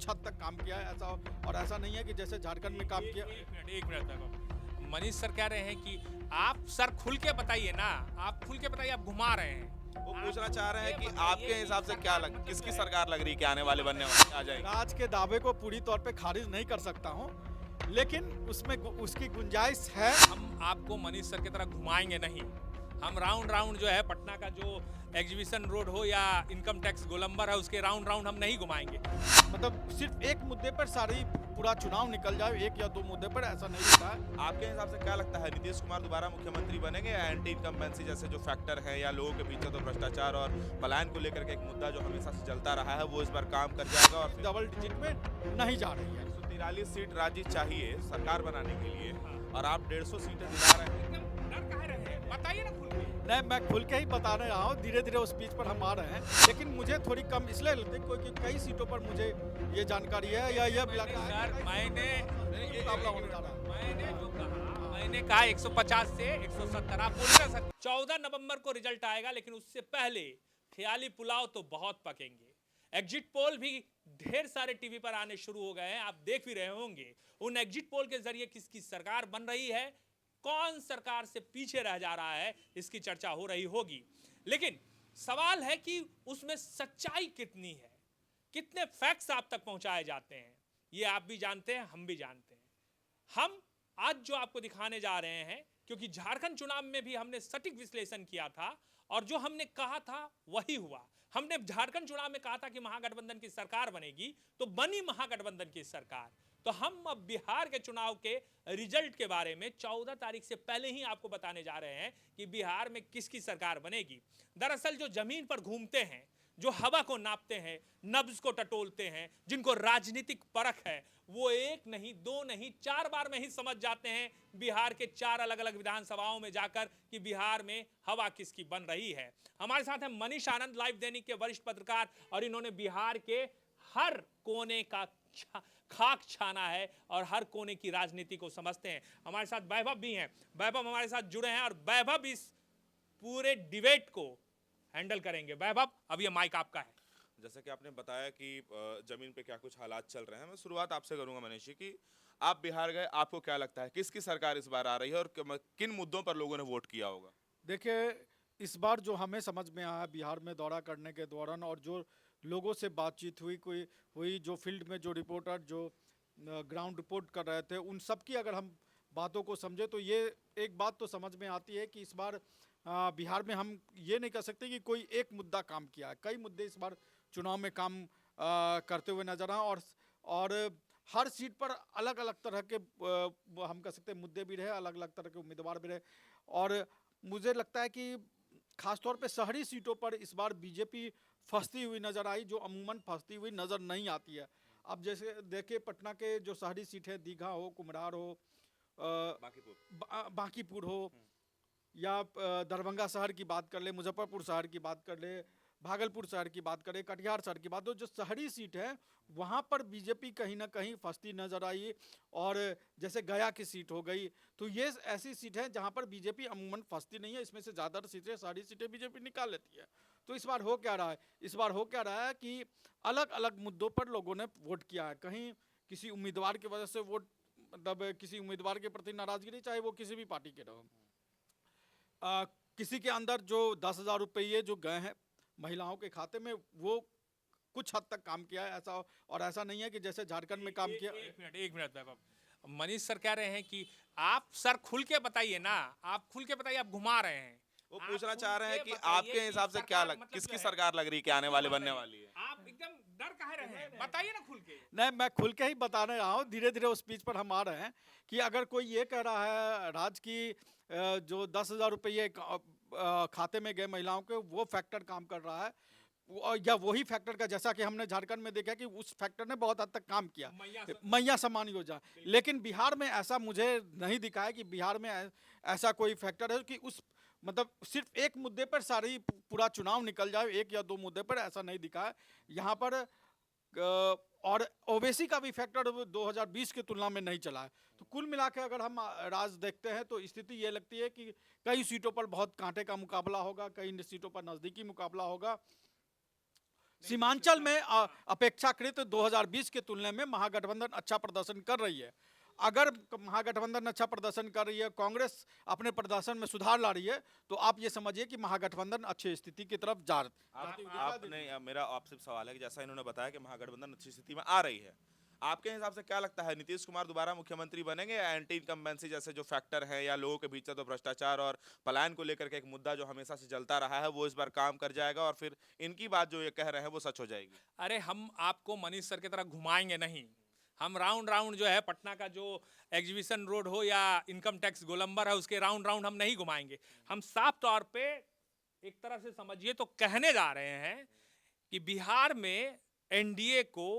कुछ हद तक काम किया है, ऐसा और ऐसा नहीं है कि जैसे झारखंड में काम किया। एक मिनट तक मनीष सर कह रहे हैं कि आप सर खुल के बताइए ना, आप खुल के बताइए, आप घुमा रहे हैं। वो पूछना चाह रहे हैं कि बताइए आपके हिसाब से सरकार क्या मतलब किसकी जो है। सरकार लग रही है कि आने वाले बनने वाली आ जाएगी? राज के दावे को पूरी तौर पे खारिज नहीं कर सकता हूँ, लेकिन उसमें उसकी गुंजाइश है। हम आपको मनीष सर की तरह घुमाएंगे नहीं। हम राउंड राउंड जो है पटना का जो एग्जीबिशन रोड हो या इनकम टैक्स गोलंबर है, उसके राउंड राउंड हम नहीं घुमाएंगे। मतलब सिर्फ एक मुद्दे पर सारी पूरा चुनाव निकल जाए, एक या दो मुद्दे पर, ऐसा नहीं होता है। आपके हिसाब से क्या लगता है, नीतीश कुमार दोबारा मुख्यमंत्री बनेंगे या एंटी इनकम्बेंसी जैसे जो फैक्टर है या लोगों के पीछे तो भ्रष्टाचार और पलायन को लेकर के एक मुद्दा जो हमेशा से चलता रहा है वो इस बार काम कर जाएगा और डबल डिजिट में नहीं जा रही है। 143 सीट राज्य चाहिए सरकार बनाने के लिए और आप 150 सीटें दिला रहे हैं। एकदम डर काहे रहे हैं? बताइए ना खुल के। नहीं, मैं खुल के ही बता रहा हूँ, धीरे धीरे उस बीच पर हम आ रहे हैं, लेकिन मुझे थोड़ी कम इसलिए लगती है क्योंकि कई सीटों पर मुझे ये जानकारी है या ये लग रहा है सर कि मुकाबला होने जा रहा है। मैंने जो कहा, मैंने कहा 150 से 170। आप बोलिए ना सर, 14 नवंबर को रिजल्ट आएगा, लेकिन उससे पहले ख्याली पुलाव तो बहुत पकेंगे। एग्जिट पोल भी ढेर सारे टीवी पर आने शुरू हो गए हैं, आप देख भी रहे होंगे। उन एग्जिट पोल के जरिए किसकी सरकार बन रही है, कौन सरकार से पीछे रह जा रहा है, इसकी चर्चा हो रही होगी। लेकिन सवाल है कि उसमें सच्चाई कितनी है, कितने फैक्ट्स आप तक पहुंचाए जाते हैं, ये आप भी जानते हैं, हम भी जानते हैं। हम आज जो आपको दिखाने जा रहे हैं, क्योंकि झारखंड चुनाव में भी हमने सटीक विश्लेषण किया था और जो हमने कहा था वही हुआ। हमने झारखंड चुनाव में कहा था कि महागठबंधन की सरकार बनेगी, तो बनी महागठबंधन की सरकार। तो हम अब बिहार के चुनाव के रिजल्ट के बारे में 14 तारीख से पहले ही आपको बताने जा रहे हैं कि बिहार में किसकी सरकार बनेगी। दरअसल जो जमीन पर घूमते हैं, जो हवा को नापते हैं, नब्ज को टटोलते हैं, जिनको राजनीतिक परख है, वो एक नहीं, दो नहीं, 4 बार में ही समझ जाते हैं बिहार के 4 अलग अलग विधानसभाओं में जाकर कि बिहार में हवा किसकी बन रही है। हमारे साथ है मनीष आनंद, लाइव दैनिक के वरिष्ठ पत्रकार, और इन्होंने बिहार के हर कोने का खाक छाना है और हर कोने की राजनीति को समझते हैं। हमारे साथ वैभव भी हैं, वैभव हमारे साथ जुड़े हैं और वैभव इस पूरे डिबेट को हैंडल करेंगे। वैभव, अब ये माइक आपका है। जैसे कि आपने बताया कि जमीन पे क्या कुछ हालात चल रहे हैं, मैं शुरुआत आपसे करूंगा मनीष जी कि आप बिहार गए, आपको क्या लगता है किसकी सरकार इस बार आ रही है और किन मुद्दों पर लोगों ने वोट किया होगा? देखिए, इस बार जो हमें समझ में आया बिहार में दौरा करने के दौरान और जो लोगों से बातचीत हुई, जो फील्ड में जो रिपोर्टर जो ग्राउंड रिपोर्ट कर रहे थे, उन सब की अगर हम बातों को समझे तो ये एक बात तो समझ में आती है कि इस बार बिहार में हम ये नहीं कह सकते कि कोई एक मुद्दा काम किया है। कई मुद्दे इस बार चुनाव में काम करते हुए नजर आए और हर सीट पर अलग अलग तरह के हम कह सकते हैं मुद्दे भी रहे, अलग अलग तरह के उम्मीदवार भी रहे। और मुझे लगता है कि खासतौर पे शहरी सीटों पर इस बार बीजेपी फंसती हुई नजर आई, जो अमूमन फंसती हुई नजर नहीं आती है। अब जैसे देखिए, पटना के जो शहरी सीट है, दीघा हो, कुम्हरार हो, बांकीपुर हो, या दरभंगा शहर की बात कर ले, मुजफ्फरपुर शहर की बात कर ले, भागलपुर शहर की बात करें, कटिहार शहर की बात हो, जो शहरी सीट है वहाँ पर बीजेपी कहीं ना कहीं फंसती नजर आई। और जैसे गया की सीट हो गई, तो ये ऐसी सीट है जहाँ पर बीजेपी अमूमन फंसती नहीं है। इसमें से ज़्यादातर सीटें, सारी सीटें बीजेपी निकाल लेती है। तो इस बार हो क्या रहा है, इस बार हो क्या रहा है कि अलग अलग मुद्दों पर लोगों ने वोट किया है। कहीं किसी उम्मीदवार की वजह से वोट, मतलब किसी उम्मीदवार के प्रति नाराजगी, चाहे वो किसी भी पार्टी के रहो। किसी के अंदर जो 10,000 रुपये जो गए हैं महिलाओं के खाते में, वो कुछ हद तक काम किया है, ऐसा और ऐसा नहीं है कि जैसे झारखंड में काम किया। एक मिनट वैभव, मनीष सर कह रहे हैं कि आप सर खुल के बताइए ना, आप खुल के बताइए, आप घुमा रहे हैं। वो पूछना चाह रहे हैं कि आपके हिसाब से क्या किसकी सरकार लग रही है कि आने वाले बनने वाली है? आप एकदम डर काहे रहे हैं? बताइए ना खुल के। नहीं, मैं खुल के ही बता रहा हूँ, धीरे धीरे उस बीच पर हम आ रहे हैं कि अगर कोई ये कह रहा है राज की जो 10,000 रुपये खाते में गए महिलाओं के, वो फैक्टर काम कर रहा है, या वही फैक्टर का, जैसा कि हमने झारखंड में देखा कि उस फैक्टर ने बहुत हद तक काम किया, मैया सम्मान योजना। लेकिन बिहार में ऐसा मुझे नहीं दिखा है कि बिहार में ऐसा कोई फैक्टर है कि उस, मतलब सिर्फ एक मुद्दे पर सारी पूरा चुनाव निकल जाए, एक या दो मुद्दे पर, ऐसा नहीं दिखा है यहाँ पर। और ओवैसी का भी फैक्टर 2020 की तुलना में नहीं चला है। तो कुल मिला के अगर हम राज देखते हैं तो स्थिति ये लगती है कि कई सीटों पर बहुत कांटे का मुकाबला होगा, कई सीटों पर नज़दीकी मुकाबला होगा। सीमांचल में अपेक्षाकृत 2020 के तुलना में महागठबंधन अच्छा प्रदर्शन कर रही है। अगर महागठबंधन अच्छा प्रदर्शन कर रही है, कांग्रेस अपने प्रदर्शन में सुधार ला रही है, तो आप ये समझिए कि महागठबंधन अच्छी स्थिति की तरफ जा आपने मेरा आपसे सवाल है कि जैसा इन्होंने बताया कि महागठबंधन अच्छी स्थिति में आ रही है, आपके हिसाब से क्या लगता है नीतीश कुमार दोबारा मुख्यमंत्री बनेंगे या एंटी इनकम्बेंसी जैसे जो फैक्टर है या लोगों के बीच से तो भ्रष्टाचार और पलायन को लेकर के एक मुद्दा जो हमेशा से चलता रहा है वो इस बार काम कर जाएगा और फिर इनकी बात जो ये कह रहे हैं वो सच हो जाएगी? अरे हम आपको मनीष सर की तरह घुमाएंगे नहीं। हम राउंड राउंड जो है पटना का जो एग्जीबिशन रोड हो या इनकम टैक्स गोलंबर है उसके राउंड राउंड हम नहीं घुमाएंगे। हम साफ तौर पे एक तरह से समझिए तो कहने जा रहे हैं कि बिहार में एनडीए को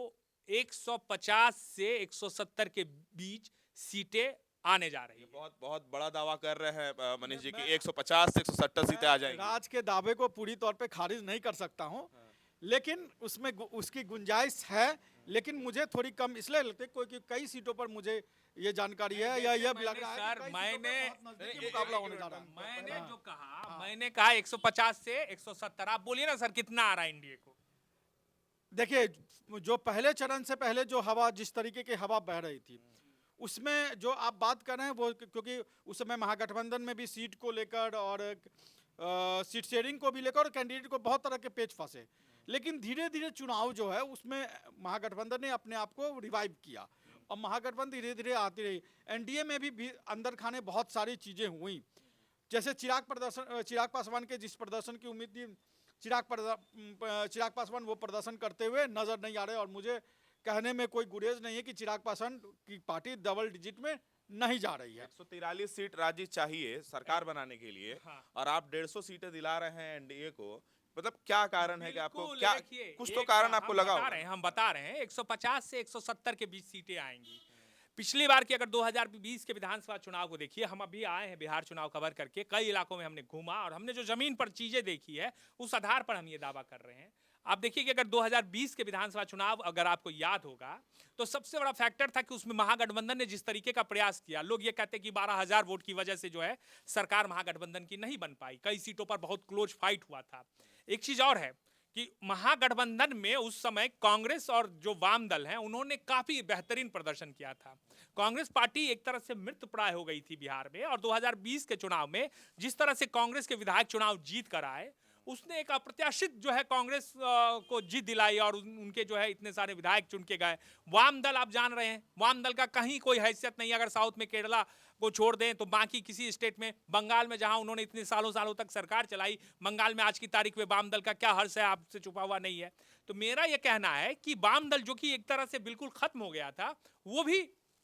150 से 170 के बीच सीटें आने जा रही है। बहुत बहुत बड़ा दावा कर रहे हैं मनीष जी की 150 से 170 सीटें आ जाएंगी। राज के दावे को पूरी तौर पे खारिज नहीं कर सकता हूं, लेकिन उसमें उसकी गुंजाइश है, लेकिन मुझे थोड़ी कम इसलिए लगती है क्योंकि कई सीटों पर मुझे ये जानकारी है या ये लग रहा है कि कई सीटों पर बहुत नजदीकी मुकाबला होने जा रहा है। मैंने जो कहा मैंने कहा 150 से 170। आप बोलिए ना सर कितना आ रहा है एनडीए को? देखिए, जो पहले चरण से पहले जो हवा जिस तरीके की हवा बह रही थी उसमें जो आप बात कर रहे हैं वो, क्योंकि उस समय महागठबंधन में भी सीट को लेकर और सीट शेयरिंग को भी लेकर और कैंडिडेट को बहुत तरह के पेच फंसे, लेकिन धीरे धीरे चुनाव जो है उसमें महागठबंधन ने अपने आप को रिवाइव किया और महागठबंधन धीरे धीरे आती रही। एनडीए में भी अंदर खाने बहुत सारी चीज़ें हुई, जैसे चिराग पासवान के जिस प्रदर्शन की उम्मीद थी, चिराग पासवान वो प्रदर्शन करते हुए नजर नहीं आ रहे और मुझे कहने में कोई गुरेज नहीं है कि चिराग पासवान की पार्टी डबल डिजिट में नहीं जा रही है। 143 सीट राज्य चाहिए सरकार बनाने के लिए। हाँ। और आप 150 सीटें दिला रहे हैं एनडीए को, मतलब क्या कारण है कि आपको बिल्कुल, क्या देखिए, कुछ तो एक कारण आपको हम लगा बता रहे हैं, हम बता रहे हैं 150 से 170 के बीच सीटें आएंगी। पिछली बार की अगर 2020 के विधानसभा चुनाव को देखिए, हम अभी आए हैं बिहार चुनाव कवर करके, कई इलाकों में हमने घूमा और हमने जो जमीन पर चीजें देखी है उस आधार पर हम ये दावा कर रहे हैं। आप देखिए कि अगर 2020 के विधानसभा चुनाव अगर आपको याद होगा तो सबसे बड़ा फैक्टर था कि उसमें महागठबंधन ने जिस तरीके का प्रयास किया, लोग ये कहते हैं कि 12,000 वोट की वजह से जो है सरकार महागठबंधन की नहीं बन पाई, कई सीटों पर बहुत क्लोज फाइट हुआ था। एक चीज और है कि महागठबंधन में उस समय कांग्रेस और जो वाम दल हैं उन्होंने काफी बेहतरीन प्रदर्शन किया था। कांग्रेस पार्टी एक तरह से मृत प्राय हो गई थी बिहार में, और 2020 के चुनाव में जिस तरह से कांग्रेस के विधायक चुनाव जीत कर आए उसने एक अप्रत्याशित जो है कांग्रेस को जीत दिलाई और उनके जो है इतने सारे विधायक चुन के गए। वाम दल आप जान रहे हैं, वाम दल का कहीं कोई हैसियत नहीं। अगर साउथ में केरला को छोड़ दें तो बाकी किसी स्टेट में, बंगाल में जहां उन्होंने इतने सालों तक सरकार चलाई, बंगाल में आज की तारीख में वाम दल का क्या हर्ष है आपसे छुपा हुआ नहीं है। तो मेरा यह कहना है कि वाम दल जो कि एक तरह से बिल्कुल खत्म हो गया था वो भी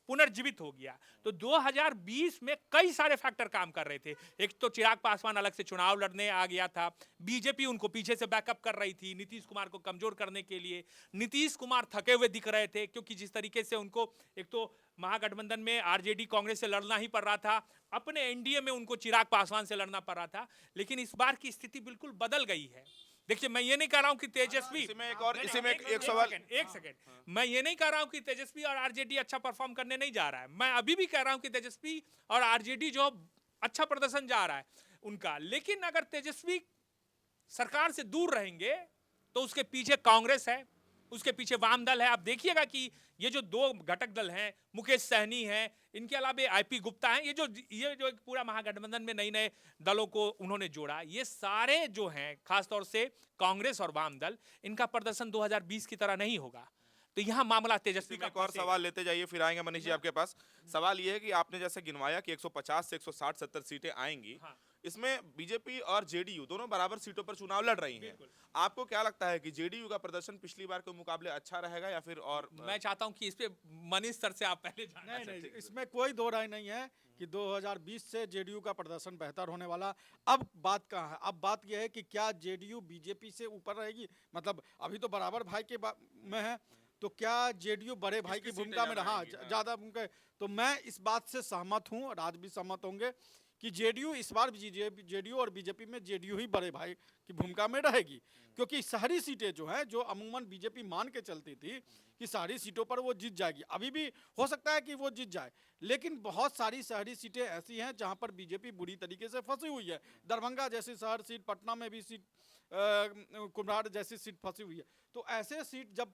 पुनर्जीवित हो गया। तो 2020 में कई सारे फैक्टर काम कर रहे थे। एक तो चिराग पासवान अलग से चुनाव लड़ने आ गया था, बीजेपी उनको पीछे से बैकअप कर रही थी नीतीश कुमार को कमजोर करने के लिए। नीतीश कुमार थके हुए दिख रहे थे क्योंकि जिस तरीके से उनको एक तो महागठबंधन में आरजेडी कांग्रेस से लड़ना ही पड़ रहा था, अपने एनडीए में उनको चिराग पासवान से लड़ना पड़ रहा था। लेकिन इस बार की स्थिति बिल्कुल बदल गई है। देखिए, मैं ये नहीं कह रहा हूं कि तेजस्वी, एक सवाल, एक सेकंड, मैं ये नहीं कह रहा हूं कि तेजस्वी और आरजेडी अच्छा परफॉर्म करने नहीं जा रहा है। मैं अभी भी कह रहा हूं कि तेजस्वी और आरजेडी जो अच्छा प्रदर्शन जा रहा है उनका, लेकिन अगर तेजस्वी सरकार से दूर रहेंगे तो उसके पीछे कांग्रेस है, उसके पीछे वाम दल है। आप देखिएगा कि ये जो दो घटक दल हैं, मुकेश सहनी हैं, इनके अलावा आईपी गुप्ता हैं, ये जो एक पूरा महागठबंधन में नए नए दलों को उन्होंने जोड़ा, ये सारे जो हैं खासतौर से कांग्रेस और वाम दल, इनका प्रदर्शन 2020 की तरह नहीं होगा। तो यहाँ मामला तेजस्वी का। एक और सवाल लेते जाइए, फिर आएंगे मनीष जी आपके पास। सवाल ये है कि आपने जैसे गिनवाया कि 150 से 160-70 सीटें आएंगी। हाँ। इसमें बीजेपी और जेडीयू दोनों बराबर सीटों पर चुनाव लड़ रही हैं। आपको क्या लगता है कि जेडीयू का प्रदर्शन पिछली बार के मुकाबले अच्छा रहेगा या फिर और? मैं चाहता हूं कि इस पे मनीष सर से आप पहले जानें। नहीं, इसमें कोई दो राय नहीं है कि 2020 से जेडीयू का प्रदर्शन बेहतर होने वाला। अब बात कहाँ है? अब बात यह है कि क्या जेडीयू बीजेपी से ऊपर रहेगी? मतलब अभी तो बराबर भाई के में है, तो क्या जेडीयू बड़े भाई की भूमिका में रहा ज्यादा भूमिका? तो मैं इस बात से सहमत हूँ, राज भी सहमत होंगे कि जेडीयू इस बार जेडीयू और बीजेपी में जेडीयू ही बड़े भाई की भूमिका में रहेगी, क्योंकि शहरी सीटें जो हैं, जो अमूमन बीजेपी मान के चलती थी कि सारी सीटों पर वो जीत जाएगी, अभी भी हो सकता है कि वो जीत जाए, लेकिन बहुत सारी शहरी सीटें ऐसी हैं जहां पर बीजेपी बुरी तरीके से फंसी हुई है। दरभंगा जैसी शहर सीट, पटना में भी सीट कुम्हार जैसी सीट फंसी हुई है। तो ऐसे सीट जब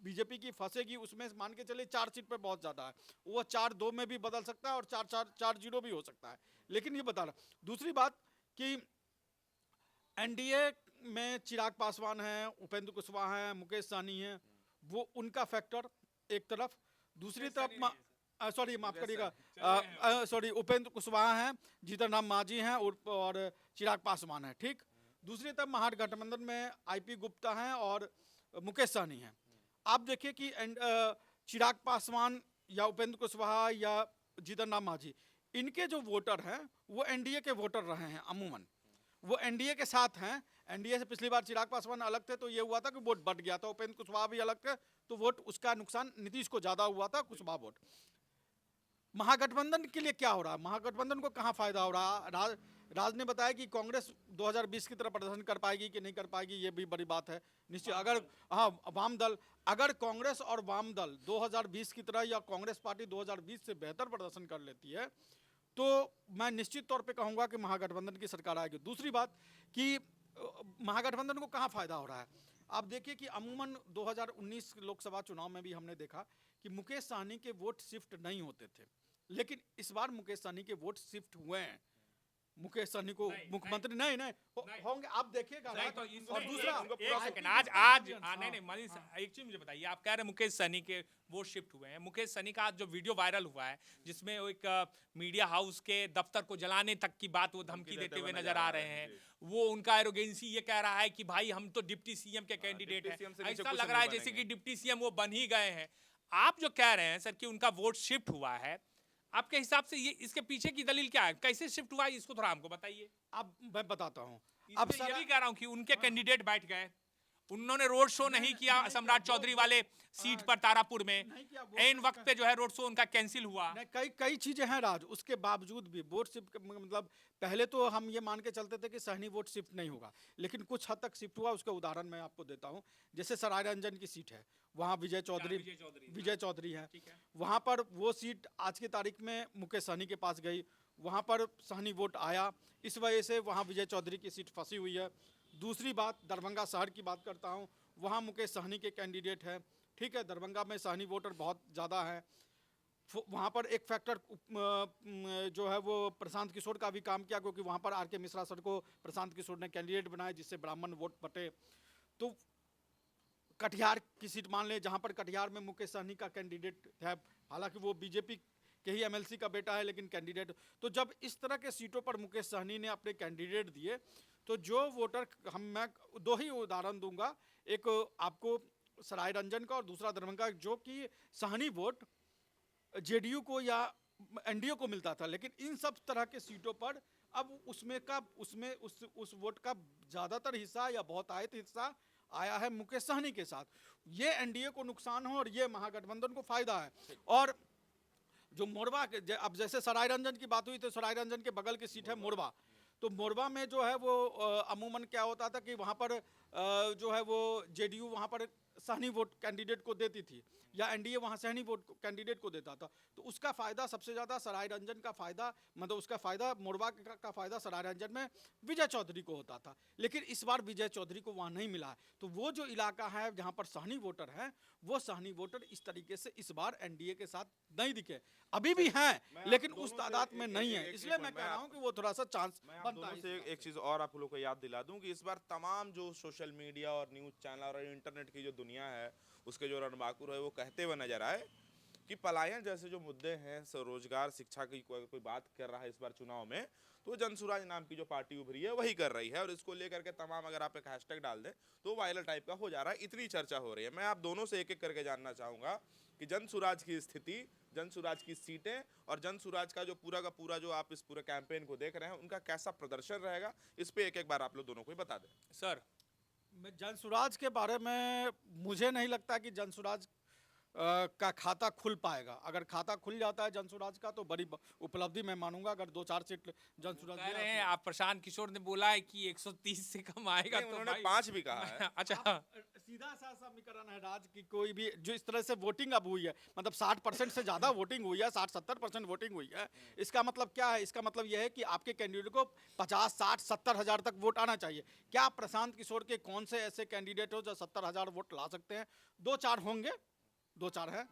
बीजेपी की फंसेगी, उसमें मान के चले 4 सीट पे बहुत ज्यादा है, वो 4-2 में भी बदल सकता है और 4-4-4-0 भी हो सकता है। लेकिन ये बता रहा, दूसरी बात कि एनडीए में चिराग पासवान है, उपेंद्र कुशवाहा है, मुकेश सहनी है, वो उनका फैक्टर एक तरफ, दूसरी तरफ सॉरी माफ करिएगा, सॉरी उपेंद्र कुशवाहा हैं, जीतन राम मांझी हैं और चिराग पासवान है, ठीक। दूसरी तरफ महागठबंधन में आईपी गुप्ता हैं और मुकेश सहनी हैं। आप देखिए कि चिराग पासवान या उपेंद्र कुशवाहा या जीतन राम मांझी, इनके जो वोटर हैं वो एनडीए के वोटर रहे हैं, अमूमन वो एनडीए के साथ हैं। एनडीए से पिछली बार चिराग पासवान अलग थे तो ये हुआ था कि वोट बढ़ गया था, उपेंद्र कुशवाहा भी अलग थे तो वोट उसका नुकसान नीतीश को ज्यादा हुआ था, कुशवाहा वोट। महागठबंधन के लिए क्या हो रहा है, महागठबंधन को कहाँ फायदा हो रहा है? राज ने बताया कि कांग्रेस 2020 की तरह प्रदर्शन कर पाएगी कि नहीं कर पाएगी, ये भी बड़ी बात है निश्चित। अगर हाँ वाम दल, अगर कांग्रेस और वाम दल 2020 की तरह या कांग्रेस पार्टी 2020 से बेहतर प्रदर्शन कर लेती है तो मैं निश्चित तौर पे कहूंगा कि महागठबंधन की सरकार आएगी। दूसरी बात कि महागठबंधन को कहाँ फायदा हो रहा है, आप देखिए कि अमूमन 2019 लोकसभा चुनाव में भी हमने देखा कि मुकेश सहनी के वोट शिफ्ट नहीं होते थे, लेकिन इस बार मुकेश सहनी के वोट शिफ्ट हुए हैं। मुकेश सहनी को मुख्यमंत्री नहीं होंगे, आप देखिएगा। और दूसरा एक सेकंड, आज नहीं मनीष, एक चीज मुझे बताइए, आप कह रहे हैं मुकेश सहनी के वोट शिफ्ट हुए हैं। मुकेश सहनी का आज जो वीडियो वायरल हुआ है जिसमें एक मीडिया हाउस के दफ्तर को जलाने तक की बात वो धमकी देते हुए नजर आ रहे हैं, वो उनका एरोगेंसी ये कह रहा है कि भाई हम तो डिप्टी सीएम के कैंडिडेट हैं, ऐसा लग रहा है जैसे कि डिप्टी सीएम वो बन ही गए हैं। आप जो कह रहे हैं सर कि उनका वोट शिफ्ट हुआ है, आपके हिसाब से ये इसके पीछे की दलील क्या है, कैसे शिफ्ट हुआ है, इसको थोड़ा हमको बताइए। अब मैं बताता हूँ। अब ये भी कह रहा हूँ कि उनके कैंडिडेट बैठ गए, उन्होंने रोड शो नहीं किया सम्राट चौधरी वाले सीट पर तारापुर में, एन वक्त पे जो है रोड शो उनका कैंसिल हुआ। कई चीजें हैं राज, उसके बावजूद भी वोट शिफ्ट, मतलब पहले तो हम ये मान के चलते थे कि सहनी वोट शिफ्ट नहीं होगा, लेकिन कुछ हद तक शिफ्ट हुआ। उसका उदाहरण मैं आपको देता हूँ, जैसे सराय रंजन की सीट है, वहाँ विजय चौधरी है, वहाँ पर वो सीट आज की तारीख में मुकेश सहनी के पास गई, वहाँ पर सहनी वोट आया, इस वजह से वहाँ विजय चौधरी की सीट फंसी हुई है। दूसरी बात, दरभंगा शहर की बात करता हूँ, वहाँ मुकेश सहनी के कैंडिडेट है, ठीक है, दरभंगा में सहनी वोटर बहुत ज़्यादा है। वहाँ पर एक फैक्टर जो है वो प्रशांत किशोर का भी काम किया, क्योंकि वहाँ पर आर.के. मिश्रा सर को प्रशांत किशोर ने कैंडिडेट बनाया, जिससे ब्राह्मण वोट बटे। तो कटिहार की सीट मान लें, जहाँ पर कटिहार में मुकेश सहनी का कैंडिडेट है, हालांकि वो बीजेपी के ही एमएलसी का बेटा है, लेकिन कैंडिडेट। तो जब इस तरह के सीटों पर मुकेश सहनी ने अपने कैंडिडेट दिए तो जो वोटर, मैं दो ही उदाहरण दूंगा, एक आपको सराय रंजन का और दूसरा दरभंगा, जो कि सहनी वोट जेडीयू को या एनडीए को मिलता था, लेकिन इन सब तरह के सीटों पर अब उसमें उस वोट का ज्यादातर हिस्सा या बहुत आयत हिस्सा आया है मुकेश सहनी के साथ। ये एनडीए को नुकसान हो और ये महागठबंधन को फायदा है। और जो मोरबा, अब जैसे सराय रंजन की बात हुई तो सराय रंजन के बगल की सीट है मोरबा, तो मोरबा में जो है वो अमूमन क्या होता था कि वहाँ पर जो है वो जेडीयू वहाँ पर सहनी वोट कैंडिडेट को देती थी या एनडीए वहाँ सहनी वोट कैंडिडेट को देता था, तो उसका फायदा सबसे ज़्यादा सराय रंजन का फायदा, मतलब उसका फायदा मोरबा का फायदा सराय रंजन में विजय चौधरी को होता था, लेकिन इस बार विजय चौधरी को वहाँ नहीं मिला है। तो वो जो इलाका है जहाँ पर सहनी वोटर हैं, वो सहनी वोटर इस तरीके से इस बार एनडीए के साथ नहीं दिखे, अभी भी हैं लेकिन उस तादाद में नहीं है, इसलिए मैं कह रहा हूँ कि वो थोड़ा सा चांस बनता है। एक चीज और आप लोगों को याद दिला दूं कि इस बार तमाम जो सोशल मीडिया और न्यूज चैनल और इंटरनेट की जो दुनिया है, उसके जो रणबांकुर है वो कहते हुए नजर आए कि पलायन जैसे जो मुद्दे हैं, रोजगार, शिक्षा की कोई बात कर रहा है इस बार चुनाव में, तो जनसुराज नाम की जो पार्टी उभरी है वही कर रही है, और इसको लेकर के तमाम अगर आप एक हैशटैग डाल दें तो वायरल टाइप का हो जा रहा है, इतनी चर्चा हो रही है। मैं आप दोनों से एक एक करके जानना चाहूंगा कि जनसुराज की स्थिति, जनसुराज की सीटें और जनसुराज का जो पूरा जो आप इस पूरे कैंपेन को देख रहे हैं, उनका कैसा प्रदर्शन रहेगा, इस पे एक एक बार आप लोग दोनों को ही बता दें। सर जनसुराज के बारे में मुझे नहीं लगता कि जनसुराज का खाता खुल पाएगा। अगर खाता खुल जाता है जनसुराज का तो बड़ी उपलब्धि मैं मानूंगा। अगर 2-4 सीट जनसुराज कह ले रहे आती हैं है। आप, प्रशांत किशोर ने बोला है कि 130 से कम आएगा नहीं, तो उन्होंने भाई 5 भी कहा है। अच्छा अब सीधा सा समीकरण है राज की, कोई भी जो इस तरह से वोटिंग अब हुई है, मतलब 60% से ज्यादा वोटिंग हुई है, 60-70% वोटिंग हुई है। इसका मतलब क्या है? इसका मतलब यह है कि आपके कैंडिडेट को 50-60-70 हजार तक वोट आना चाहिए। क्या प्रशांत किशोर के कौन से ऐसे कैंडिडेट हो जो 70 हजार वोट ला सकते हैं? 2-4 होंगे, 2-4 हैं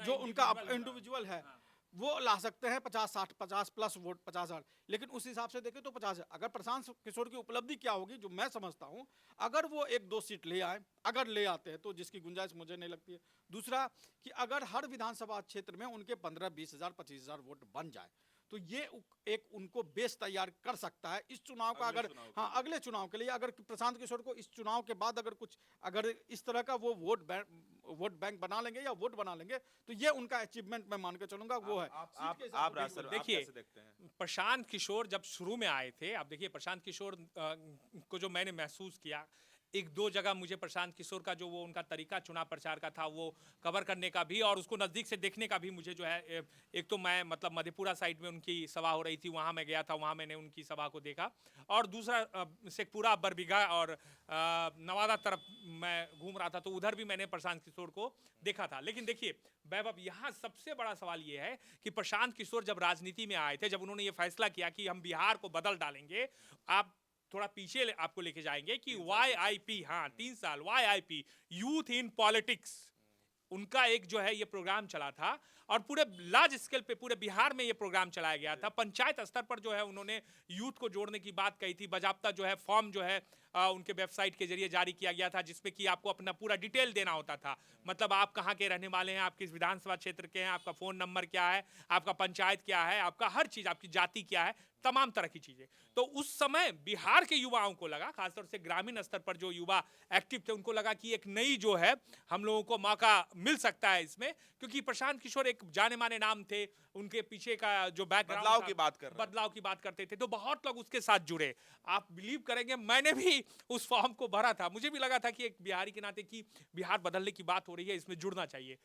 जो उनका इंडिविजुअल है, वो ला सकते हैं 50 प्लस वोट, 50 हजार। लेकिन उस हिसाब से देखें तो 50 है। अगर प्रशांत किशोर की उपलब्धि क्या होगी, जो मैं समझता हूं, अगर वो 1-2 सीट ले आए, अगर ले आते हैं तो, जिसकी गुंजाइश मुझे नहीं लगती है। दूसरा कि अगर हर विधानसभा क्षेत्र में उनके 15-20 हजार 25 हजार वोट बन जाए तो ये एक उनको बेस तैयार कर सकता है इस चुनाव का। अगर हाँ, अगले चुनाव के लिए अगर प्रशांत किशोर को इस चुनाव के बाद अगर कुछ, अगर इस तरह का वो वोट बैंक बना लेंगे या वोट बना लेंगे तो ये उनका अचीवमेंट मैं मान के चलूंगा वो है। आप राज सर, आप देखिए, कैसे देखते हैं? प्रशांत किशोर जब शुरू में आए थे, आप देखिए प्रशांत किशोर को जो मैंने महसूस किया, 1-2 जगह मुझे प्रशांत किशोर का जो वो उनका तरीका चुनाव प्रचार का था वो कवर करने का भी और उसको नज़दीक से देखने का भी मुझे जो है, एक तो मैं मतलब मधेपुरा साइड में उनकी सभा हो रही थी, वहाँ मैं गया था, वहाँ मैंने उनकी सभा को देखा। और दूसरा शेखपुरा, बरबीघा और नवादा तरफ मैं घूम रहा था, तो उधर भी मैंने प्रशांत किशोर को देखा था। लेकिन देखिए वैभव, यहाँ सबसे बड़ा सवाल ये है कि प्रशांत किशोर जब राजनीति में आए थे, जब उन्होंने ये फैसला किया कि हम बिहार को बदल डालेंगे, आप थोड़ा पीछे आपको लेके जाएंगे कि YIP, हाँ 3 साल YIP, यूथ इन पॉलिटिक्स, उनका एक जो है ये प्रोग्राम चला था और पूरे लार्ज स्केल पे पूरे बिहार में ये प्रोग्राम चलाया गया था। पंचायत स्तर पर जो है उन्होंने यूथ को जोड़ने की बात कही थी। बाजाप्ता जो है फॉर्म जो है उनके वेबसाइट के जरिए जारी किया गया था, जिसमें कि आपको अपना पूरा डिटेल देना होता था। मतलब आप कहाँ के रहने वाले हैं, आप किस विधानसभा क्षेत्र के हैं, आपका फ़ोन नंबर क्या है, आपका पंचायत क्या है, आपका हर चीज़, आपकी जाति क्या है, तमाम तरह की चीज़ें। तो उस समय बिहार के युवाओं को लगा, खासतौर से ग्रामीण स्तर पर जो युवा एक्टिव थे, उनको लगा कि एक नई जो है हम लोगों को मौका मिल सकता है इसमें, क्योंकि प्रशांत किशोर एक जाने माने नाम थे, उनके पीछे का जो बैकग्राउंड बदलाव की बात कर रहे हैं। बदलाव की बात करते थे, तो बहुत लोग उसके साथ जुड़े। आप बिलीव करेंगे, मैंने भी उस फॉर्म को भरा था। मुझे भी लगा था कि एक बिहारी के नाते कि बिहार बदलने की बात हो रही है, इसमें जुड़ना चाहिए।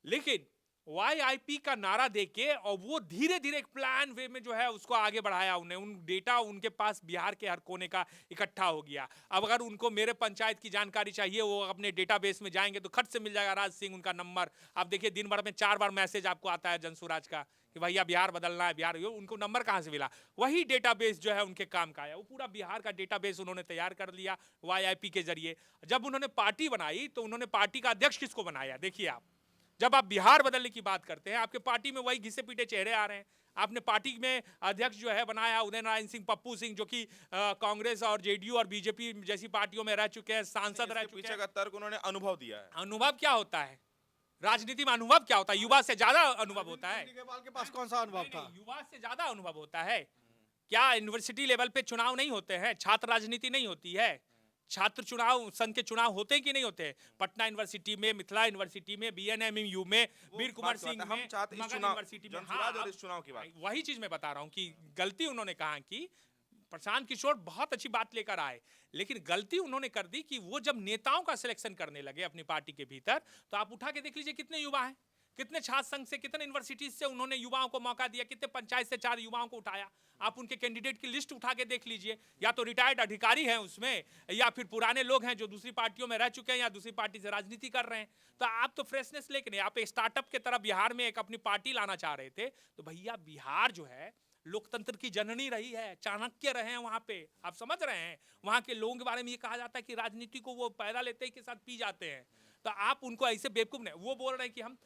लेकिन YIP का नारा देके और वो धीरे धीरे एक प्लान वे में जो है उसको आगे बढ़ाया उन्हें। उन डेटा उनके पास बिहार के हर कोने का इकट्ठा हो गया। अब अगर उनको मेरे पंचायत की जानकारी चाहिए, वो अपने डेटाबेस में जाएंगे तो खट से मिल जाएगा राज सिंह उनका नंबर। आप देखिए दिन भर में 4 बार मैसेज आपको आता है जनसुराज का कि भैया बिहार बदलना है, बिहार। उनको नंबर कहाँ से मिला? वही डेटाबेस जो है उनके काम का है। वो पूरा बिहार का डेटाबेस उन्होंने तैयार कर लिया YIP के जरिए। जब उन्होंने पार्टी बनाई तो उन्होंने पार्टी का अध्यक्ष किसको बनाया? देखिए आप, जब आप बिहार बदलने की बात करते हैं, आपके पार्टी में वही घिसे पीटे चेहरे आ रहे हैं। आपने पार्टी में अध्यक्ष जो है बनाया उदय नारायण सिंह, पप्पू सिंह, जो कि कांग्रेस और JDU और BJP जैसी पार्टियों में रह चुके हैं, सांसद रह चुके पीछे हैं। का तर्क उन्होंने अनुभव दिया है। अनुभव क्या होता है राजनीति में? अनुभव क्या होता है? युवा से ज्यादा अनुभव होता है। केजरीवाल के पास कौन सा अनुभव नहीं, था? नहीं, युवा से ज्यादा अनुभव होता है। क्या यूनिवर्सिटी लेवल पे चुनाव नहीं होते हैं? छात्र राजनीति नहीं होती है? छात्र चुनाव, संघ के चुनाव होते हैं कि नहीं होते हैं? पटना यूनिवर्सिटी में, मिथिला यूनिवर्सिटी में, BNMU में, वीर कुमार सिंह में, हम चाहते इस मगध चुनाव, यूनिवर्सिटी में। जनसुराज और इस चुनाव की बात। वही चीज मैं बता रहा हूँ कि गलती उन्होंने कहा कि प्रशांत किशोर बहुत अच्छी बात लेकर आए, लेकिन गलती उन्होंने कर दी कि वो जब नेताओं का सिलेक्शन करने लगे अपनी पार्टी के भीतर, तो आप उठा के देख लीजिए कितने युवा हैं, कितने छात्र संघ से, कितने यूनिवर्सिटीज से उन्होंने युवाओं को मौका दिया, कितने पंचायत से 4 युवाओं को उठाया। आप उनके कैंडिडेट की लिस्ट उठा के देख लीजिए, या तो रिटायर्ड अधिकारी हैं उसमें, या फिर पुराने लोग हैं जो दूसरी पार्टियों में रह चुके हैं या दूसरी पार्टी से राजनीति कर रहे हैं। तो आप तो फ्रेशनेस लेके नहीं, आप एक स्टार्टअप के तरह बिहार में एक अपनी पार्टी लाना चाह रहे थे। तो भैया बिहार जो है लोकतंत्र की जननी रही है, चाणक्य रहे हैं वहां पे, आप समझ रहे हैं। वहां के लोगों के बारे में ये कहा जाता है कि राजनीति को वो पैदा लेते ही के साथ पी जाते हैं। तो आप उनको ऐसे बेवकूफ नहीं, वो बोल रहे हैं कि हम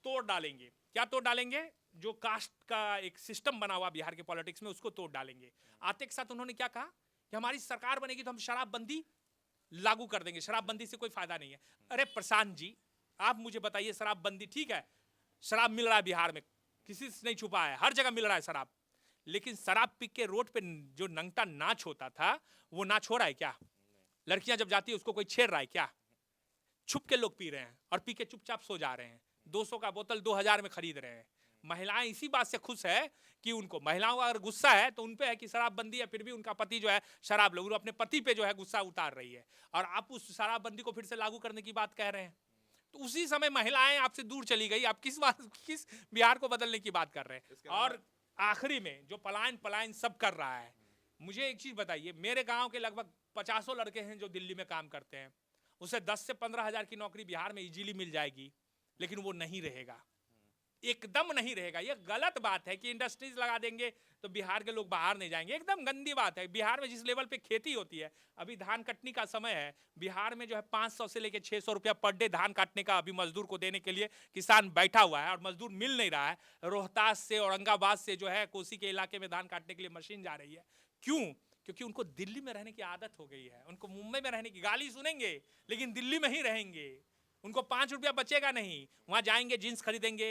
तोड़ डालेंगे। क्या तोड़ डालेंगे? जो कास्ट का एक सिस्टम बना हुआ बिहार के पॉलिटिक्स में, उसको तोड़ डालेंगे। आते के साथ उन्होंने क्या कहा कि हमारी सरकार बनेगी तो हम शराबबंदी लागू कर देंगे, शराबबंदी से कोई फायदा नहीं है। अरे प्रशांत जी, आप मुझे बताइए, शराबबंदी ठीक है, शराब मिल रहा है बिहार में, किसी से नहीं छुपा है, हर जगह मिल रहा है शराब, लेकिन शराब पी के रोड पे जो नंगटा नाच होता था, वो नाच हो रहा है क्या? लड़कियां जब जाती है उसको कोई छेड़ रहा है क्या? छुप के लोग पी रहे हैं और पी के चुपचाप सो जा रहे हैं। 200 का बोतल 2000 में खरीद रहे हैं। महिलाएं इसी बात से खुश है कि उनको, महिलाओं का अगर गुस्सा है तो उन पे है कि शराबबंदी है, फिर भी उनका पति जो है शराब लोग अपने पति पे जो है गुस्सा उतार रही है, और आप उस शराबबंदी को फिर से लागू करने की बात कह रहे हैं। तो उसी समय महिलाएं आपसे दूर चली गई। आप किस बिहार को बदलने की बात कर रहे हैं? और आखिरी में जो पलायन पलायन सब कर रहा है, मुझे एक चीज बताइए, मेरे गांव के लगभग 50 लड़के हैं जो दिल्ली में काम करते हैं, उसे 10 से 15 हजार की नौकरी बिहार में इजीली मिल जाएगी, लेकिन वो नहीं रहेगा, एकदम नहीं रहेगा। ये गलत बात है कि इंडस्ट्रीज लगा देंगे तो बिहार के लोग बाहर नहीं जाएंगे, एकदम गंदी बात है। बिहार में जिस लेवल पे खेती होती है, अभी धान कटनी का समय है, बिहार में जो है 500 से लेकर 600 रुपया पर डे धान काटने का अभी मजदूर को देने के लिए किसान बैठा हुआ है और मजदूर मिल नहीं रहा है। रोहतास से, औरंगाबाद से जो है कोसी के इलाके में धान काटने के लिए मशीन जा रही है। क्यों? क्योंकि उनको दिल्ली में रहने की आदत हो गई है। उनको मुंबई में रहने की गाली सुनेंगे लेकिन दिल्ली में ही रहेंगे। उनको 5 रुपया बचेगा नहीं, वहां जाएंगे जींस खरीदेंगे,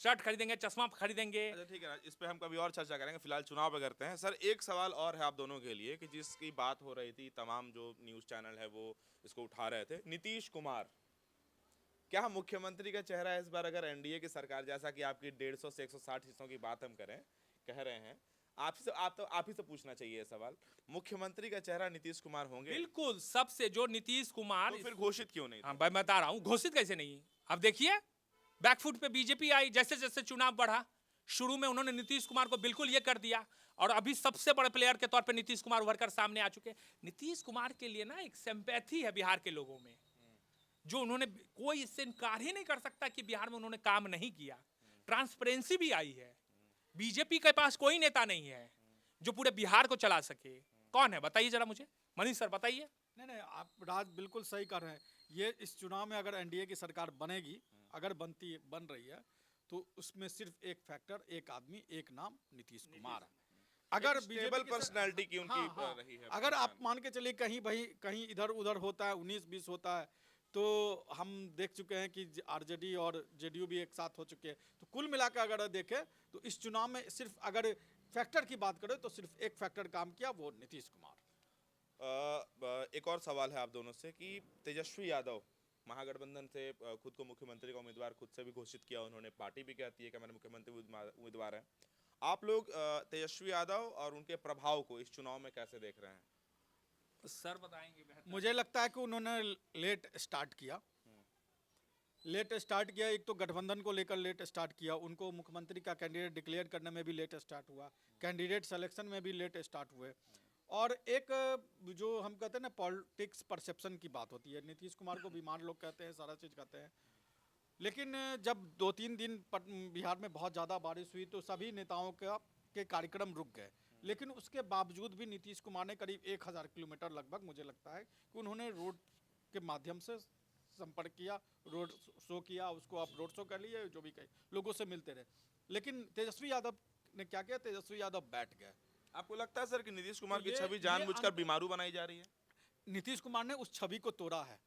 शर्ट खरीदेंगे, चश्मा खरीदेंगे। अच्छा ठीक है, इस पे हम कभी और चर्चा करेंगे, फिलहाल चुनाव पे करते हैं। सर एक सवाल और है आप दोनों के लिए कि जिसकी बात हो रही थी, तमाम जो न्यूज़ चैनल है वो इसको उठा रहे थे, नीतीश कुमार क्या मुख्यमंत्री का चेहरा है इस बार अगर एनडीए की सरकार, जैसा कि आपकी 150 से 160 हिस्सों की बात हम कह रहे हैं, आप ही से पूछना चाहिए ये सवाल, मुख्यमंत्री का चेहरा नीतीश कुमार होंगे? बिल्कुल, सबसे जो नीतीश कुमार, तो फिर घोषित क्यों नहीं? हाँ मैं बता रहा हूँ, घोषित कैसे नहीं? अब देखिए, बैकफुट पे बीजेपी आई, जैसे जैसे चुनाव बढ़ा, शुरू में उन्होंने नीतीश कुमार को बिल्कुल ये कर दिया, और अभी सबसे बड़े प्लेयर के तौर पे नीतीश कुमार उभर कर सामने आ चुके हैं। नीतीश कुमार के लिए ना एक सिंपैथी है बिहार के लोगों में, जो उन्होंने, कोई इससे इनकार ही नहीं कर सकता कि बिहार में उन्होंने काम नहीं किया। ट्रांसपेरेंसी भी आई है। बीजेपी के पास कोई नेता नहीं है जो पूरे बिहार को चला सके। कौन है बताइए जरा मुझे, मनीष सर बताइए। नहीं, आप राज बिल्कुल सही कर रहे हैं। ये इस चुनाव में अगर एनडीए की सरकार बनेगी, अगर बन रही है, तो उसमें सिर्फ एक फैक्टर, एक आदमी, एक नाम, नीतीश कुमार है। अगर स्टेबल पर्सनालिटी की उनकी हाँ, रही है। अगर आप मान के चलिए कहीं इधर उधर होता है, 19-20 होता है, तो हम देख चुके हैं कि आरजेडी और जेडीयू भी एक साथ हो चुके हैं। तो कुल मिलाकर अगर देखें तो इस चुनाव में सिर्फ अगर फैक्टर की बात करें तो सिर्फ एक फैक्टर काम किया, वो नीतीश कुमार। एक और सवाल है आप दोनों से कि तेजस्वी यादव महागठबंधन से खुद को मुख्यमंत्री का उम्मीदवार खुद से भी घोषित किया उन्होंने, पार्टी भी कहती है कि मैंने मुख्यमंत्री उम्मीदवार है। आप लोग तेजस्वी यादव और उनके प्रभाव को इस चुनाव में कैसे देख रहे हैं? सर बताएंगे बेहतर। मुझे लगता है कि उन्होंने लेट स्टार्ट किया। एक तो गठबंधन को लेकर लेट स्टार्ट किया, उनको मुख्यमंत्री का कैंडिडेट डिक्लेयर करने में भी लेट स्टार्ट हुआ, कैंडिडेट सिलेक्शन में भी लेट स्टार्ट हुए, और एक जो हम कहते हैं ना पॉलिटिक्स परसेप्शन की बात होती है, नीतीश कुमार को बीमार लोग कहते हैं, सारा चीज़ कहते हैं, लेकिन जब 2-3 दिन बिहार में बहुत ज़्यादा बारिश हुई तो सभी नेताओं के कार्यक्रम रुक गए। लेकिन उसके बावजूद भी नीतीश कुमार ने करीब 1000 किलोमीटर लगभग, मुझे लगता है कि उन्होंने रोड के माध्यम से संपर्क किया, रोड शो किया, उसको आप रोड शो कर लिए, जो भी कहे, लोगों से मिलते रहे। लेकिन तेजस्वी यादव ने क्या किया? तेजस्वी यादव बैठ गए। आपको लगता है सर कि नीतीश कुमार तो की ये- छवि ये जानबूझकर बीमारू बनाई जा रही है? नीतीश कुमार ने उस छवि को तोड़ा है,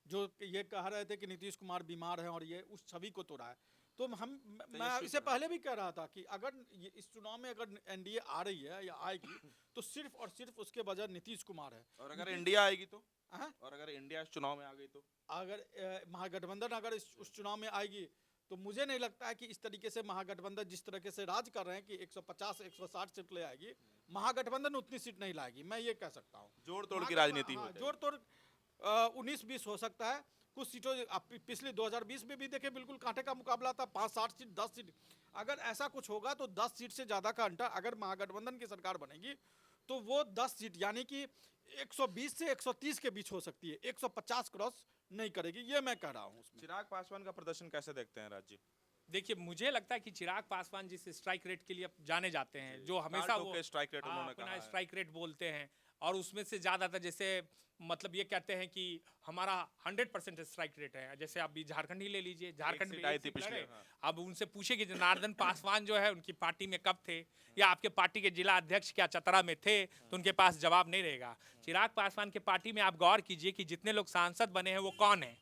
जो ये कह रहे थे कि नीतीश कुमार बीमार है, और ये उस छवि को तोड़ा है। तो मैं इससे पहले भी कह रहा था कि अगर इस चुनाव में अगर एनडीए आ रही है या आएगी तो सिर्फ और सिर्फ उसके वजह नीतीश कुमार है। और अगर इंडिया आएगी तो? हाँ? और अगर इंडिया इस चुनाव में आ गई तो? अगर महागठबंधन अगर उस चुनाव में आएगी तो मुझे नहीं लगता है कि इस तरीके से महागठबंधन जिस तरीके से राज कर रहे हैं कि 150-160 सीट ले आएगी, महागठबंधन उतनी सीट नहीं लाएगी, मैं ये कह सकता हूँ। जोड़ तोड़ की राजनीति हो जाएगी। जोड़ तोड़ 19-20 हो सकता है। कुछ सीटों आप पिछले 2020 में भी देखे, बिल्कुल कांटे का मुकाबला था, 5-60 सीट, 10 सीट। अगर ऐसा कुछ होगा तो 10 सीट से ज़्यादा का अंतर, अगर महागठबंधन की सरकार बनेगी तो वो 10 सीट यानी कि 120 से 130 के बीच हो सकती है, 150 क्रॉस नहीं करेगी, ये मैं कह रहा हूँ। चिराग पासवान का प्रदर्शन कैसे देखते हैं राज जी? देखिए, मुझे लगता है कि चिराग पासवान जिस स्ट्राइक रेट के लिए जाने जाते हैं, जो हमेशा वो स्ट्राइक रेट उन्होंने अपना कहा है। स्ट्राइक रेट बोलते हैं, और उसमें से ज़्यादातर जैसे मतलब ये कहते हैं कि हमारा 100% स्ट्राइक रेट है। जैसे आप भी झारखंड ही ले लीजिए, झारखंड में आई एक थी सीट पिछले, लड़े। हाँ। अब उनसे पूछे कि जनार्दन पासवान जो है उनकी पार्टी में कब थे, या आपके पार्टी के जिला अध्यक्ष क्या चतरा में थे, तो उनके पास जवाब नहीं रहेगा। चिराग पासवान की पार्टी में आप गौर कीजिए कि जितने लोग सांसद बने हैं वो कौन है।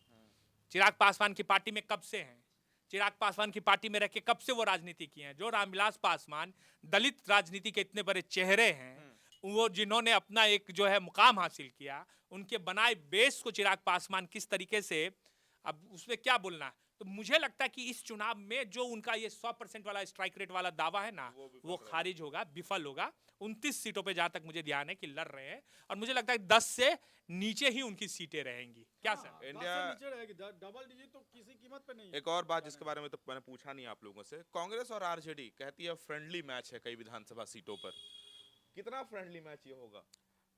चिराग पासवान की पार्टी में कब से हैं, चिराग पासवान की पार्टी में रह के कब से वो राजनीति किए हैं। जो रामविलास पासवान दलित राजनीति के इतने बड़े चेहरे हैं, वो जिन्होंने अपना एक जो है मुकाम हासिल किया, उनके बनाए बेस को चिराग पासवान किस तरीके से, अब उसमें क्या बोलना। तो तो मुझे लगता है कि इस चुनाव में जो उनका ये 100% वाला स्ट्राइक रेट वाला दावा है ना, वो खारिज होगा, विफल होगा। 29 सीटों पे जहां तक मुझे ध्यान है कि लड़ रहे हैं, और मुझे लगता है 10 से नीचे ही उनकी सीटें रहेंगी। क्या सर? हाँ, इंडिया- 10 से नीचे रहेगी, डबल डिजिट तो किसी कीमत पे नहीं है। एक और बात जिसके बारे में तो मैंने पूछा नहीं आप लोगों से, कांग्रेस और आरजेडी कहती है फ्रेंडली मैच है कई विधानसभा सीटों पर, कितना फ्रेंडली मैच ये होगा?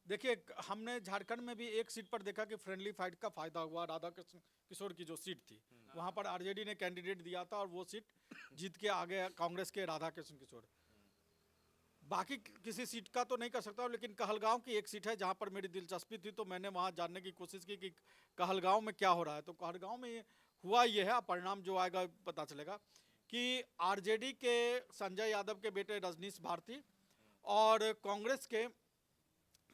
देखिए, हमने झारखंड में भी एक सीट पर देखा कि फ्रेंडली फाइट का फायदा हुआ। राधा कृष्ण किशोर की जो सीट थी, वहां पर आरजेडी ने कैंडिडेट दिया था और वो सीट जीत के आ गए कांग्रेस के राधा कृष्ण किशोर। बाकी किसी सीट का तो नहीं कर सकता हूं, लेकिन कहलगांव की एक सीट है जहां पर मेरी दिलचस्पी थी, तो मैंने वहां जानने की कोशिश की कि कहलगांव में क्या हो रहा है। तो कहलगांव में हुआ ये है, परिणाम जो आएगा पता चलेगा, कि आरजेडी के संजय यादव के बेटे रजनीश भारती और कांग्रेस के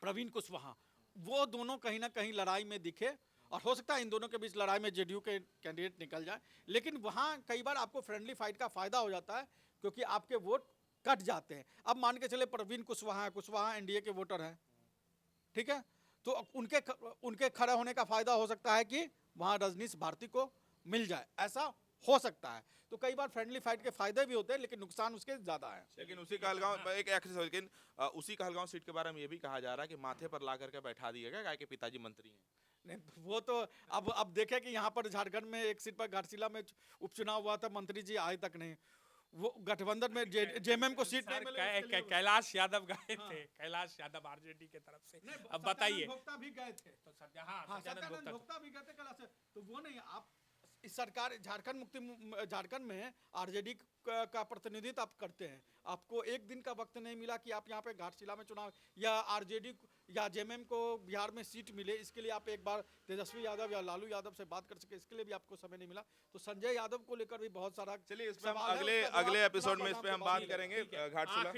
प्रवीण कुशवाहा, वो दोनों कहीं ना कहीं लड़ाई में दिखे, और हो सकता है इन दोनों के बीच लड़ाई में जेडीयू के कैंडिडेट निकल जाए। लेकिन वहाँ कई बार आपको फ्रेंडली फाइट का फायदा हो जाता है, क्योंकि आपके वोट कट जाते हैं। अब मान के चले प्रवीण कुशवाहा एनडीए के वोटर हैं, ठीक है, तो उनके खड़े होने का फायदा हो सकता है कि वहाँ रजनीश भारती को मिल जाए, ऐसा हो सकता है। तो कई बार फ्रेंडली फाइट के फायदे भी होते हैं, लेकिन नुकसान उसके ज्यादा है। लेकिन उसी कहलगांव लेकिन उसी कहलगांव सीट के बारे में ये भी कहा जा रहा है कि माथे पर ला करके बैठा दिया गया, के पिताजी मंत्री हैं। नहीं, वो तो अब देखे कि यहाँ पर झारखंड में एक सीट पर घाटशिला में उपचुनाव हुआ था, मंत्री जी आए तक नहीं। वो गठबंधन में जेएमएम को सीट नहीं मिली, उसके लिए कैलाश यादव गए थे, कैलाश यादव आरजेडी की तरफ से। अब बताइए, भोक्ता भी गए थे, तो हाँ, सत्यानंद भोक्ता भी गए थे कैलाश से। तो वो नहीं, आप इस सरकार झारखंड में आरजेडी का प्रतिनिधित्व आप करते हैं, आपको एक दिन का वक्त नहीं मिला कि आप यहाँ पे घाटशिला में चुनाव, या आरजेडी या जेएमएम को बिहार में सीट मिले, इसके लिए आप एक बार तेजस्वी यादव या लालू यादव से बात कर सके, इसके लिए भी आपको समय नहीं मिला। तो संजय यादव को लेकर भी बहुत सारा, चलिए इस पे हम अगले एपिसोड में इस पे हम बात करेंगे। घाटशिला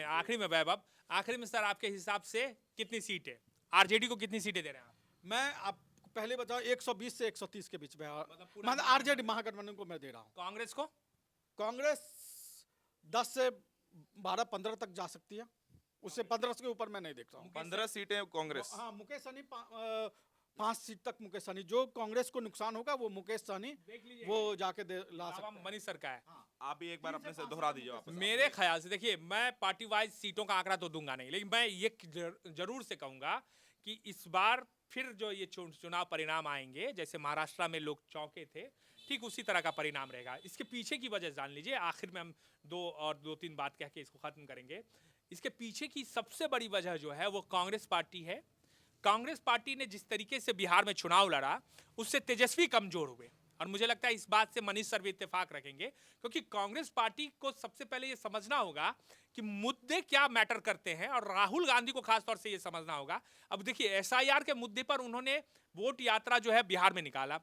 आखिरी में वैभव, आखिरी में सर आपके हिसाब से कितनी सीट है, आरजेडी को कितनी सीटें दे रहे हैं आप? मैं आप पहले बताओ 120 से 130 के बीच में, मतलब आरजेडी महागठबंधन को मैं दे रहा हूँ। कांग्रेस को? कांग्रेस 10 से 12-15 तक जा सकती है, उससे 15 के ऊपर मैं नहीं देखता हूँ। 15 सीटें कांग्रेस। हाँ, मुकेश सहनी 5 सीट तक, मुकेश सहनी, जो कांग्रेस को नुकसान होगा वो मुकेश सहनी वो जाके ला सकते हैं। मनीष सर का है। आप भी एक बार अपने से दोहरा दीजिए वापस। मेरे ख्याल से देखिए, मैं पार्टी वाइज सीटों का आंकड़ा तो दूंगा नहीं, लेकिन मैं ये जरूर से कहूंगा कि इस बार फिर जो ये चुनाव परिणाम आएंगे, जैसे महाराष्ट्र में लोग चौंके थे, ठीक उसी तरह का परिणाम रहेगा। इसके पीछे की वजह जान लीजिए, आखिर में हम दो तीन बात कह के इसको खत्म करेंगे। इसके पीछे की सबसे बड़ी वजह जो है वो कांग्रेस पार्टी है। कांग्रेस पार्टी ने जिस तरीके से बिहार में चुनाव लड़ा, उससे तेजस्वी कमजोर हुए, और मुझे लगता है इस बात से मनीष सर भी इत्तेफाक रखेंगे, क्योंकि कांग्रेस पार्टी को सबसे पहले ये समझना होगा कि मुद्दे क्या मैटर करते हैं, और राहुल गांधी को खास तौर से ये समझना होगा। अब देखिए, एसआईआर के मुद्दे पर उन्होंने वोट यात्रा जो है बिहार में निकाला,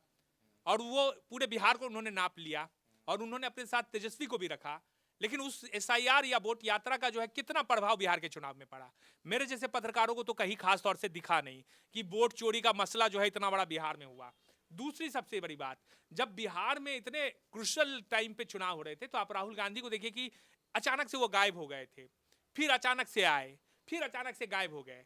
और वो पूरे बिहार को उन्होंने नाप लिया, और उन्होंने अपने साथ तेजस्वी को भी रखा, लेकिन उस एसआईआर या वोट यात्रा का जो है कितना प्रभाव बिहार के चुनाव में पड़ा, मेरे जैसे पत्रकारों को तो कहीं खास तौर से दिखा नहीं कि वोट चोरी का मसला जो है इतना बड़ा बिहार में हुआ। दूसरी सबसे बड़ी बात, जब बिहार में इतने क्रुशियल टाइम पे चुनाव हो रहे थे, तो आप राहुल गांधी को देखिए कि अचानक से वो गायब हो गए थे, फिर अचानक से आए, फिर अचानक से गायब हो गए।